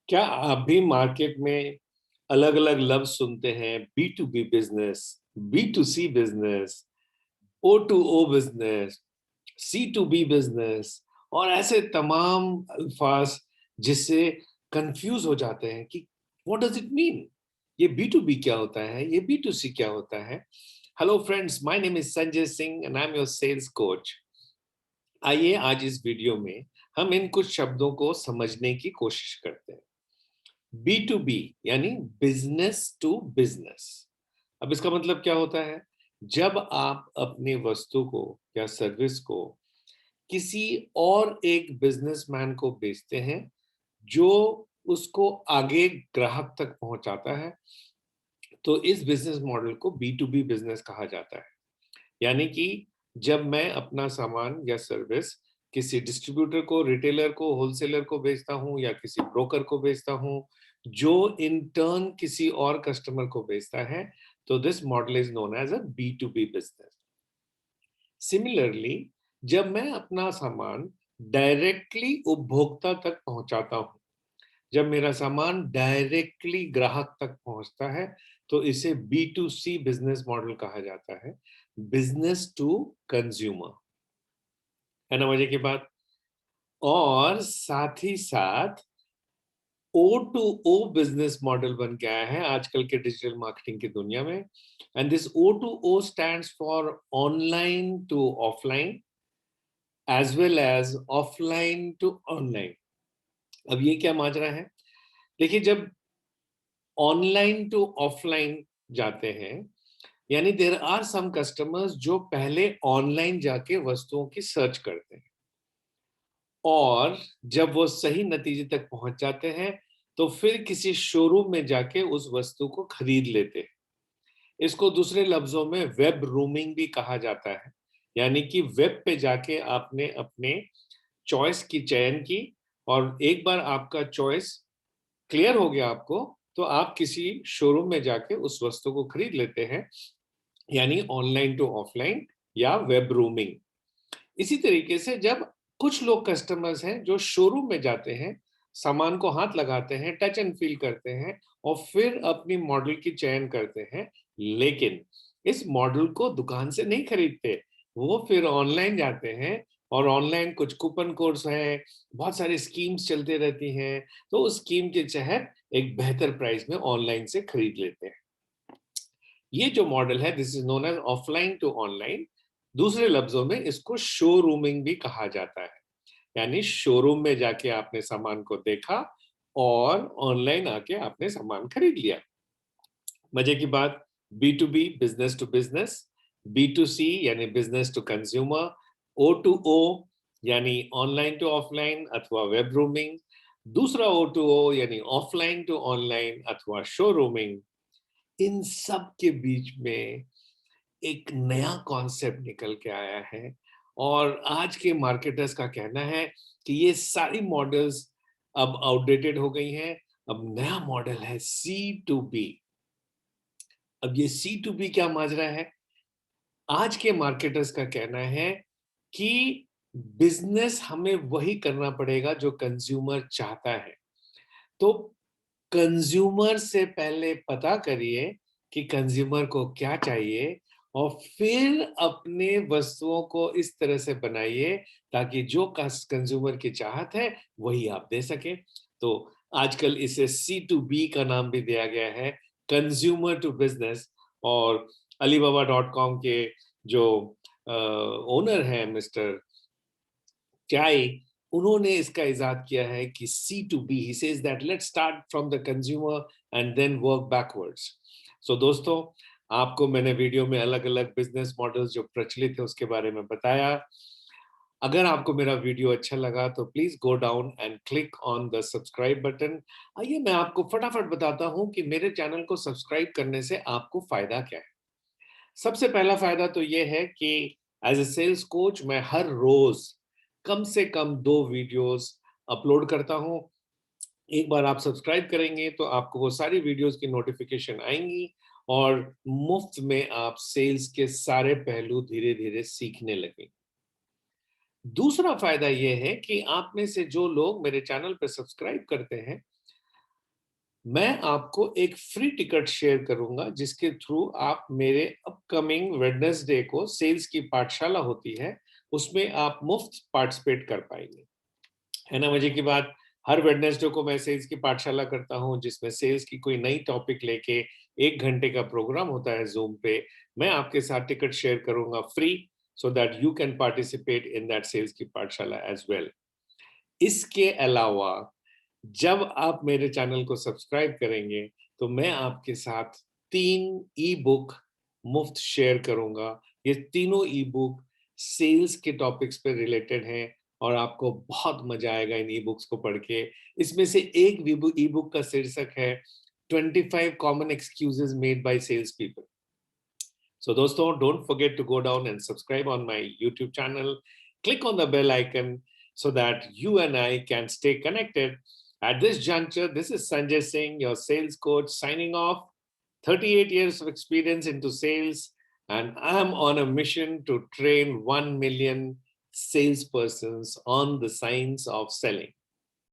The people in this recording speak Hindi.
क्या आप भी मार्केट में अलग अलग लफ्ज सुनते हैं? B to B business, B to C business, O to O business, C to B business और ऐसे तमाम अल्फाज जिससे कंफ्यूज हो जाते हैं कि व्हाट डज इट मीन? ये बी टू बी क्या होता है? ये बी टू सी क्या होता है? Hello friends, my name is Sanjay Singh and I am your sales coach. आइए आज इस वीडियो में हम इन कुछ शब्दों को समझने की कोशिश करते हैं। बी टू बी यानी बिजनेस टू बिजनेस। अब इसका मतलब क्या होता है? जब आप अपनी वस्तु को या सर्विस को किसी और एक बिजनेसमैन को बेचते हैं जो उसको आगे ग्राहक तक पहुंचाता है, तो इस बिजनेस मॉडल को बी टू बी बिजनेस कहा जाता है। यानी कि जब मैं अपना सामान या सर्विस किसी डिस्ट्रीब्यूटर को, रिटेलर को, होलसेलर को बेचता हूं या किसी ब्रोकर को बेचता हूं जो इन टर्न किसी और कस्टमर को बेचता है, तो this model is known as a B to B business. Similarly, जब मैं अपना सामान डायरेक्टली उपभोक्ता तक पहुंचाता हूं, जब मेरा सामान डायरेक्टली ग्राहक तक पहुंचता है, तो इसे B to C business model कहा जाता है। Business to consumer. है ना मजे की बात? और साथ ही साथ O to O business model बन के आया है आजकल के डिजिटल मार्केटिंग की दुनिया में। And this O to O stands for online to offline as well as offline to online. अब ये क्या माजरा है? देखिए, जब ऑनलाइन टू ऑफलाइन जाते हैं, यानी देयर आर सम कस्टमर्स जो पहले ऑनलाइन जाके वस्तुओं की सर्च करते हैं और जब वो सही नतीजे तक पहुंच जाते हैं तो फिर किसी शोरूम में जाके उस वस्तु को खरीद लेते हैं। इसको दूसरे लफ्जों में वेब रूमिंग भी कहा जाता है। यानी कि वेब पे जाके आपने अपने चॉइस की चयन की और एक बार आपका चॉइस क्लियर हो गया आपको, तो आप किसी शोरूम में जाके उस वस्तु को खरीद लेते हैं। यानी ऑनलाइन टू ऑफलाइन या वेब रूमिंग। इसी तरीके से जब कुछ लोग कस्टमर्स हैं जो शोरूम में जाते हैं, सामान को हाथ लगाते हैं, टच एंड फील करते हैं और फिर अपनी मॉडल की चयन करते हैं, लेकिन इस मॉडल को दुकान से नहीं खरीदते। वो फिर ऑनलाइन जाते हैं और ऑनलाइन कुछ कूपन कोड्स हैं, बहुत सारी स्कीम्स चलती रहती हैं, तो उस स्कीम के तहत एक बेहतर प्राइस में ऑनलाइन से खरीद लेते हैं। ये जो मॉडल है, this is known as offline to online. दूसरे लफ्जों में इसको शोरूमिंग भी कहा जाता है। यानी शोरूम में जाके आपने सामान को देखा और ऑनलाइन आके आपने सामान खरीद लिया। मजे की बात, B to B business to business, B to C यानी business to consumer, O to O यानी ऑनलाइन टू ऑफलाइन अथवा वेब रूमिंग, दूसरा ओ टू ओ यानी ऑफलाइन टू ऑनलाइन अथवा शोरूमिंग। इन सब के बीच में एक नया कॉन्सेप्ट निकल के आया है और आज के मार्केटर्स का कहना है कि ये सारी मॉडल्स अब आउटडेटेड हो गई हैं। अब नया मॉडल है सी टू बी। अब ये सी टू बी क्या माजरा है? आज के मार्केटर्स का कहना है कि बिजनेस हमें वही करना पड़ेगा जो कंज्यूमर चाहता है। तो कंज्यूमर से पहले पता करिए कि कंज्यूमर को क्या चाहिए और फिर अपने वस्तुओं को इस तरह से बनाइए ताकि जो कंज्यूमर की चाहत है वही आप दे सके। तो आजकल इसे सी टू बी का नाम भी दिया गया है, कंज्यूमर टू बिजनेस। और alibaba.com के जो ओनर हैं मिस्टर चाय, उन्होंने इसका इजाद किया है कि C to B, he says that let's start from the consumer and then work backwards. So दोस्तों, आपको मैंने वीडियो में अलग अलग बिजनेस मॉडल्स जो प्रचलित है उसके बारे में बताया। अगर आपको मेरा वीडियो अच्छा लगा तो please go down and click on the subscribe button. आइए मैं आपको फटाफट बताता हूं कि मेरे चैनल को सब्सक्राइब करने से आपको फायदा क्या है। सबसे पहला फायदा तो ये है कि एज ए सेल्स कोच मैं हर रोज कम से कम 2 वीडियोस अपलोड करता हूं। एक बार आप सब्सक्राइब करेंगे तो आपको वो सारी वीडियोस की नोटिफिकेशन आएंगी और मुफ्त में आप सेल्स के सारे पहलू धीरे धीरे सीखने लगेंगे। दूसरा फायदा यह है कि आप में से जो लोग मेरे चैनल पर सब्सक्राइब करते हैं, मैं आपको एक फ्री टिकट शेयर करूंगा जिसके थ्रू आप मेरे अपकमिंग वेडनेसडे को सेल्स की पाठशाला होती है, उसमें आप मुफ्त पार्टिसिपेट कर पाएंगे। है ना मजे की बात। हर वेडनेसडे को मैं सेल्स की पाठशाला करता हूं जिसमें सेल्स की कोई नई टॉपिक लेके 1 घंटे का प्रोग्राम होता है जूम पे। मैं आपके साथ टिकट शेयर करूंगा free, so that you can participate in that sales की पाठशाला एज वेल। इसके अलावा जब आप मेरे चैनल को सब्सक्राइब करेंगे तो मैं आपके साथ 3 ई बुक मुफ्त शेयर करूंगा। ये तीनों ई बुक सेल्स के टॉपिक्स पे रिलेटेड हैं और आपको बहुत मजा आएगा इन ई बुक्स को पढ़ के। इसमें से एक ई बुक का शीर्षक है 25 common excuses made by sales people. So दोस्तों, don't forget to go down and subscribe on my YouTube channel. Click on the bell icon so that you and I can stay connected. At this juncture, this is Sanjay Singh, your sales coach, signing off. 38 years of experience into sales, and I'm on a mission to train 1 million salespersons on the science of selling.